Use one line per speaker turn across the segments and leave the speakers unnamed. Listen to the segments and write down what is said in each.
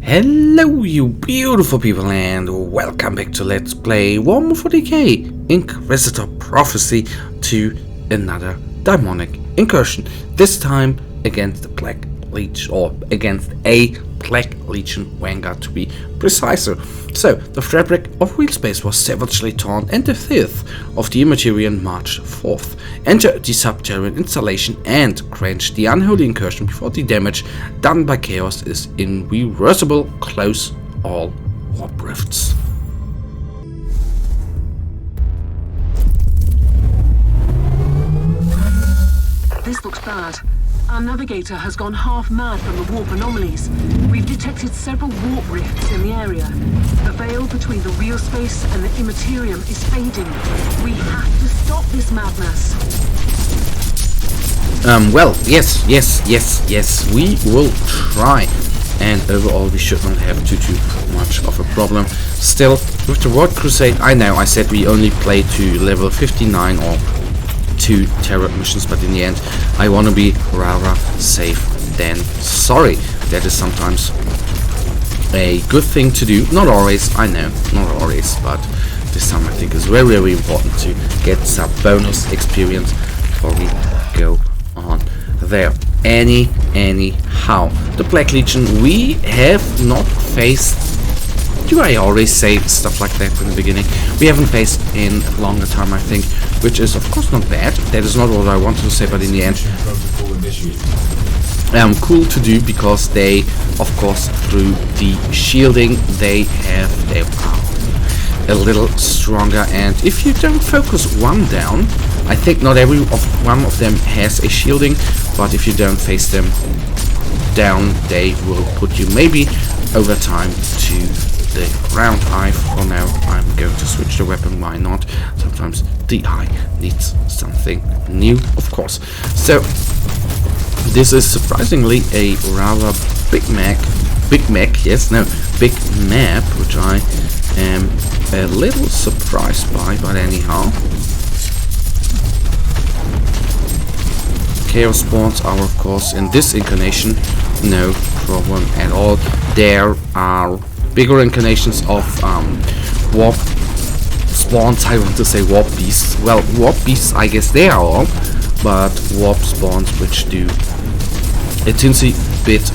Hello you beautiful people and welcome back to Let's Play Warhammer 40k Inquisitor Prophecy to another demonic incursion. This time against the Black Legion, or against a Black Legion vanguard to be preciser. So, the fabric of wheel space was savagely torn and the filth of the Immaterian marched forth. Enter the Subterranean installation and quench the unholy incursion before the damage done by chaos is irreversible. Close all warp rifts.
This looks bad. Our navigator has gone half mad from the warp anomalies. We've detected several warp rifts in the area. The veil between the real space and the immaterium is fading. We have to stop this madness.
Well, yes, we will try. And overall, we should not have too much of a problem. Still, with the World Crusade, I know I said we only play to level 59 or 2 terror missions, but in the end I want to be rather safe than sorry. That is sometimes a good thing to do. Not always, I know, not always, but this time I think is very, very important to get some bonus experience before we go on there. Anyhow, the Black Legion we have not faced. Do I always say stuff like that in the beginning? We haven't faced in a longer time, I think, which is of course not bad. That is not what I wanted to say, but in the end, cool to do, because they, of course, through the shielding, they have their power a little stronger. And if you don't focus one down, I think not every one of them has a shielding, but if you don't face them down, they will put you maybe over time to the ground. For now I'm going to switch the weapon, why not? Sometimes the eye needs something new, of course. So this is surprisingly a rather big map, which I am a little surprised by, but anyhow. Chaos spawns are of course in this incarnation no problem at all. There are bigger incarnations of warp spawns. I want to say warp beasts. Well, warp beasts I guess they are all, but warp spawns which do a teensy bit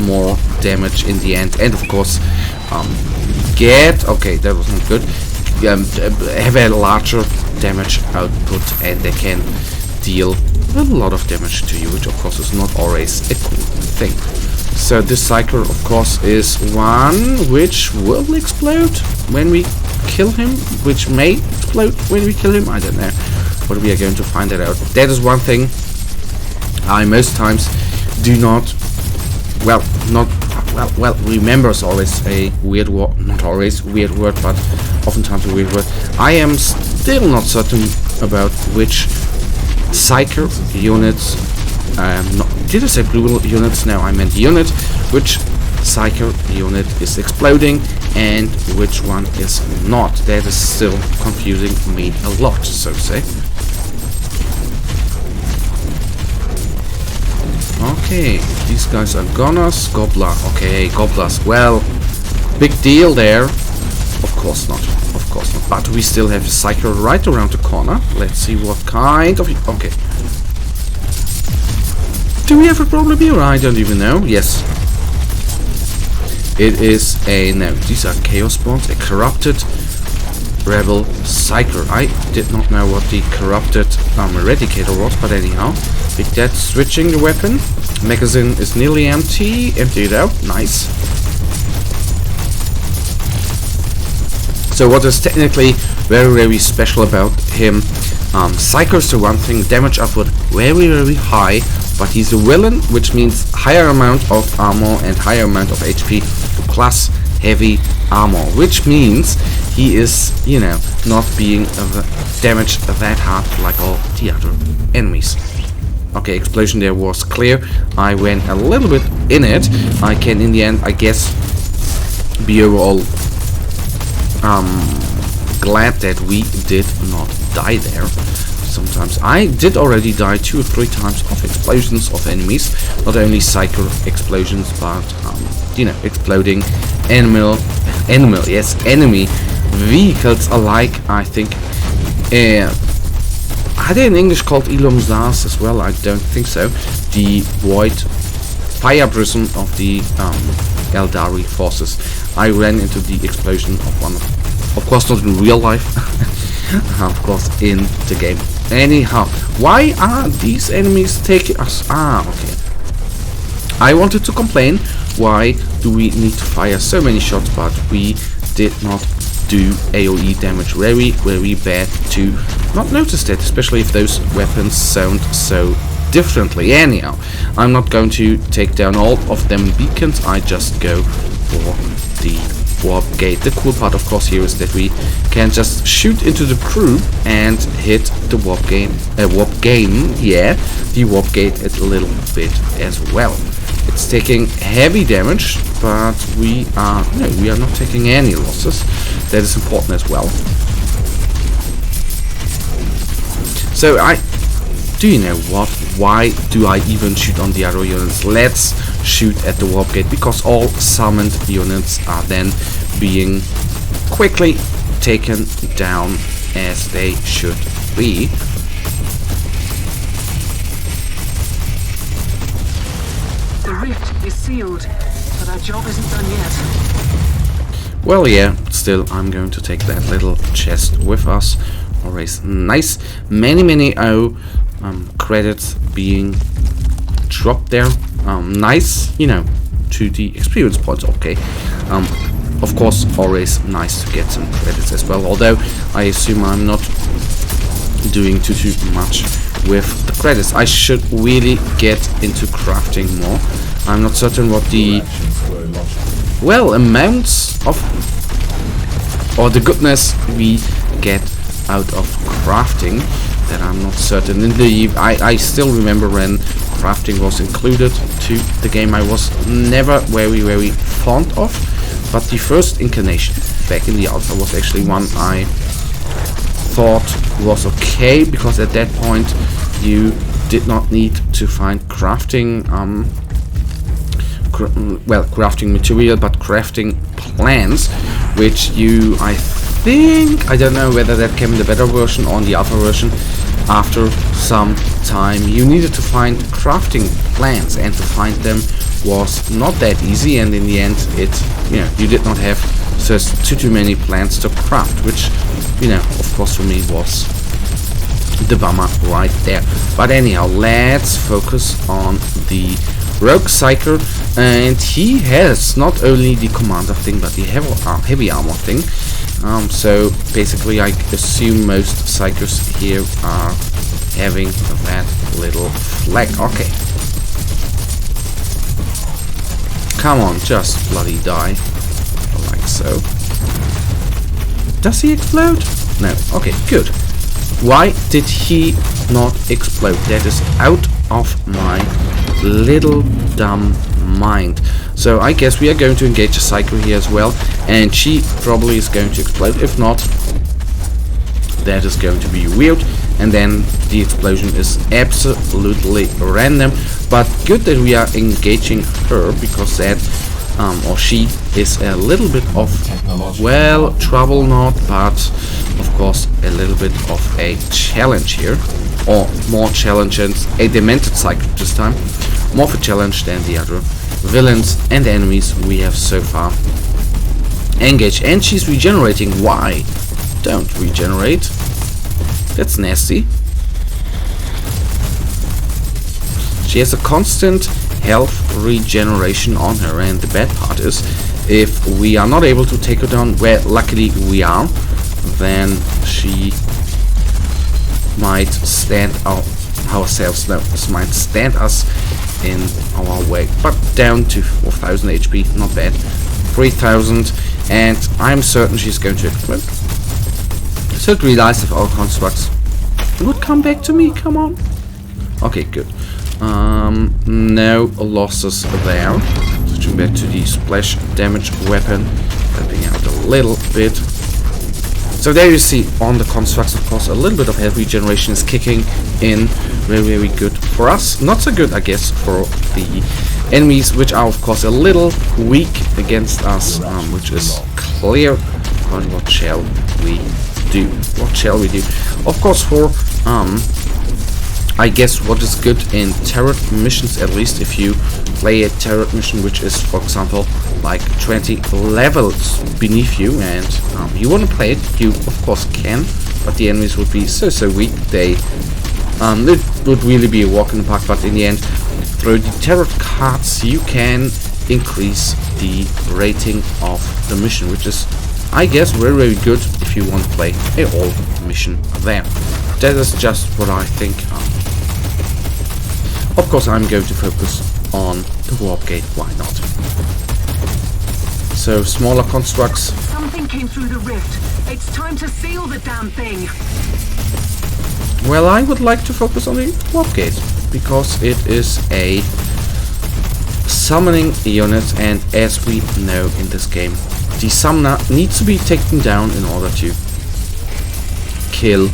more damage in the end, and of course okay, that was not good, have a larger damage output, and they can deal a lot of damage to you, which of course is not always a cool thing. So this cycle of course is one which will explode when we kill him, which may explode when we kill him, I don't know, but we are going to find that out. That is one thing I most times do not, remember is always a weird word, not always weird word, but oftentimes a weird word. I am still not certain about which Psyker units, did I say blue units? No, I meant unit. Which Psyker unit is exploding and which one is not. That is still confusing me a lot, so to say. Okay, these guys are Gunners. Gobbler. Okay, Gobblers. Well, big deal there. Of course not. Of course not. But we still have Psyker right around the corner. Let's see what kind of... Okay. Do we have a problem here? I don't even know. Yes. It is a... No, these are Chaos Spawns. A corrupted Rebel Psyker. I did not know what the corrupted Eradicator was, but anyhow. Big Dead switching the weapon. Magazine is nearly empty. Emptied out. Nice. So what is technically very, very special about him, Psychers, the one thing, damage output very, very high, but he's a villain, which means higher amount of armor and higher amount of HP plus heavy armor, which means he is, you know, not being damaged that hard like all the other enemies. Okay, explosion there was clear. I went a little bit in it. I can in the end, I guess, be overall glad that we did not die there. Sometimes I did already die 2 or 3 times of explosions of enemies, not only Psyker explosions, but you know, exploding enemy vehicles alike. I think are they in English called Illuminars as well? I don't think so. The void fire prison of the Eldari forces. I ran into the explosion of one of course not in real life, of course in the game. Anyhow, why are these enemies taking us? Okay. I wanted to complain, why do we need to fire so many shots, but we did not do AoE damage. Very, very bad to not notice that, especially if those weapons sound so differently. Anyhow, I'm not going to take down all of them beacons, I just go for the warp gate. The cool part of course here is that we can just shoot into the crew and hit the warp gate, the warp gate a little bit as well. It's taking heavy damage, but we are not taking any losses. That is important as well. So do you know what? Why do I even shoot on the other units? Let's shoot at the warp gate, because all summoned units are then being quickly taken down as they should be.
The rift is sealed, but our job isn't done yet.
Well, yeah, still I'm going to take that little chest with us. Always nice. Many credits being dropped there. Nice, you know, to the experience points. Okay. Of course, always nice to get some credits as well. Although I assume I'm not doing too much with the credits. I should really get into crafting more. I'm not certain what the amounts of or the goodness we get out of crafting, that I'm not certain. I still remember when crafting was included to the game. I was never very fond of, but the first incarnation back in the alpha was actually one I thought was okay, because at that point you did not need to find crafting crafting material, but crafting plans, which you, I don't know whether that came in the beta version or in the alpha version. After some time you needed to find crafting plans, and to find them was not that easy, and in the end you did not have too many plans to craft, which of course for me was the bummer right there. But anyhow, let's focus on the rogue psyker, and he has not only the commander thing but the heavy armor thing. So basically I assume most psychers here are having that little flag. Okay, come on, just bloody die, like so. Does he explode? No. Okay, good. Why did he not explode? That is out of my little dumb mind. So I guess we are going to engage a psycho here as well, and she probably is going to explode. If not, that is going to be weird, and then the explosion is absolutely random. But good that we are engaging her, because that or she is a little bit of, well, trouble not, but of course a little bit of a challenge here, or more challenges, a demented psychic this time, more of a challenge than the other villains and enemies we have so far engaged. And she's regenerating. Why? Don't regenerate, that's nasty. She has a constant health regeneration on her, and the bad part is, if we are not able to take her down, where luckily we are, then she might stand might stand us in our way. But down to 4000 HP, not bad. 3000, and I'm certain she's going to explode. So it relies if our constructs would come back to me. Come on. Okay, good. No losses there. Switching back to the splash damage weapon, helping out a little bit. So there you see on the constructs, of course, a little bit of health regeneration is kicking in. Very, very good for us. Not so good, I guess, for the enemies which are of course a little weak against us, which is clear. But what shall we do? What shall we do? Of course, for I guess what is good in turret missions, at least if you play a turret mission which is, for example, like 20 levels beneath you, and you want to play it, you of course can, but the enemies would be so weak. They it would really be a walk in the park. But in the end, through the tarot cards, you can increase the rating of the mission, which is, I guess, very good if you want to play a old mission there. That is just what I think. Of course, I'm going to focus on the warp gate. Why not? So, smaller constructs.
Something came through the rift. It's time to seal the damn thing.
Well, I would like to focus on the warp gate because it is a summoning unit, and as we know in this game, the summoner needs to be taken down in order to kill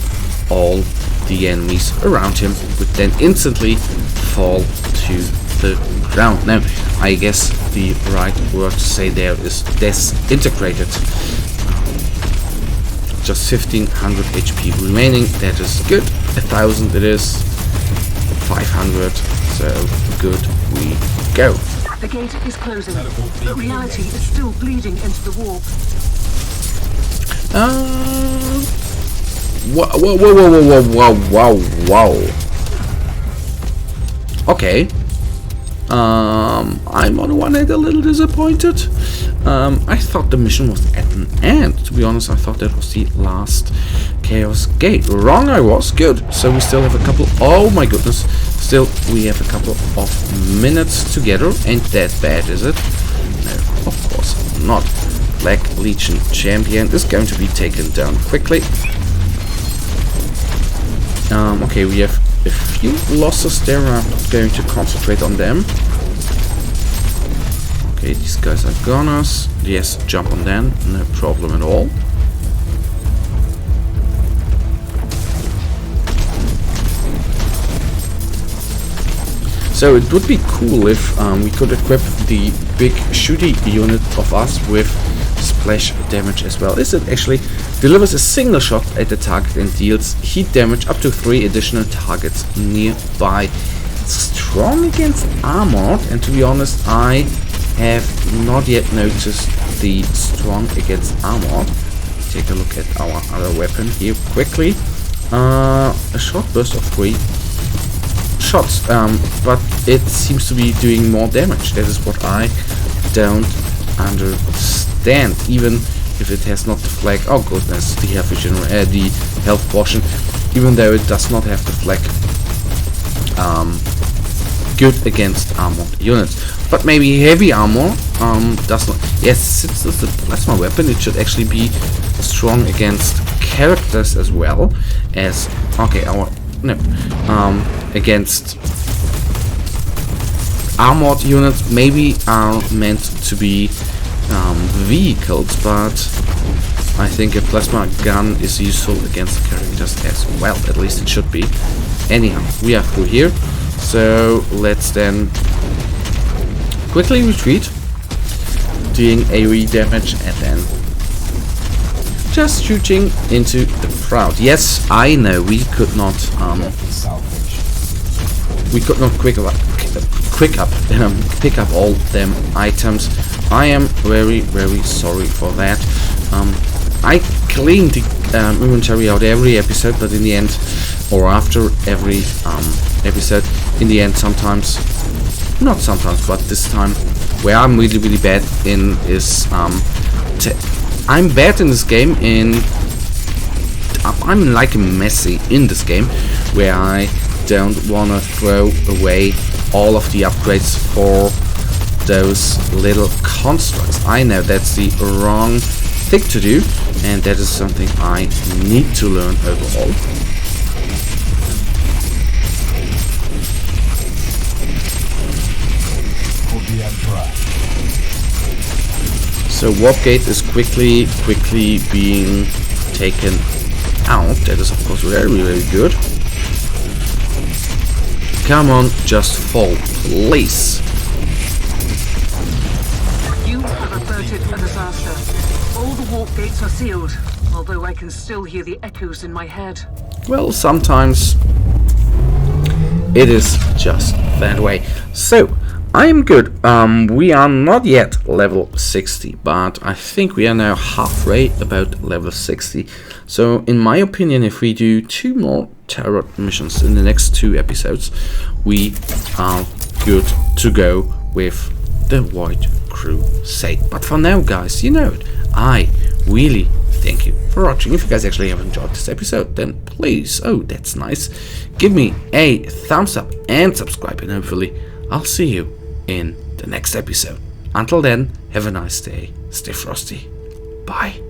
all the enemies around him, would then instantly fall to the ground. Now, I guess the right word to say there is disintegrated. Just 1500 HP remaining. That is good. 1000 it is. 500. So good we go.
The gate is closing, but reality is still bleeding into the warp.
Wow. Okay. I'm on one hand a little disappointed. I thought the mission was at an end. To be honest, I thought that was the last Chaos Gate. Wrong I was. Good. So we still have a couple... Oh my goodness. Still, we have a couple of minutes together. Ain't that bad, is it? No, of course not. Black Legion Champion is going to be taken down quickly. Okay, we have a few losses there. I'm not going to concentrate on them. Okay, these guys are gunners. Yes, jump on them. No problem at all. So it would be cool if we could equip the big shooty unit of us with splash damage as well. This it actually delivers a single shot at the target and deals heat damage up to 3 additional targets nearby. Strong against armored, and to be honest, I have not yet noticed the strong against armored. Take a look at our other weapon here quickly. A short burst of 3 shots, but it seems to be doing more damage. That is what I don't understand. Even if it has not the flag, oh goodness, the health portion, even though it does not have the flag, good against armored units. But maybe heavy armor does not. Yes, since it's a plasma weapon, it should actually be strong against characters as well as against armored units. Maybe are meant to be vehicles, but I think a plasma gun is useful against characters as well. At least it should be. Anyhow, we are through here, so let's then quickly retreat, doing AoE damage and then just shooting into the crowd. Yes, I know we could not pick up all them items. I am very sorry for that. I clean the inventory out every episode, but in the end, or after every episode, in the end, sometimes, not sometimes, but this time, where I'm really bad in is I'm bad in this game. I'm like messy in this game, where I don't wanna throw away all of the upgrades for those little constructs. I know that's the wrong thing to do, and that is something I need to learn overall. So warp gate is quickly being taken out. That is of course very good. Come on, just fall, please.
warp gates are sealed, although I can still hear the echoes in my head.
Well, sometimes it is just that way. So, I am good. We are not yet level 60, but I think we are now halfway about level 60. So, in my opinion, if we do 2 more tarot missions in the next 2 episodes, we are good to go with the White Crusade. But for now, guys, you know it. I really thank you for watching. If you guys actually have enjoyed this episode, then please, oh, that's nice, give me a thumbs up and subscribe, and hopefully I'll see you in the next episode. Until then, have a nice day, stay frosty, bye.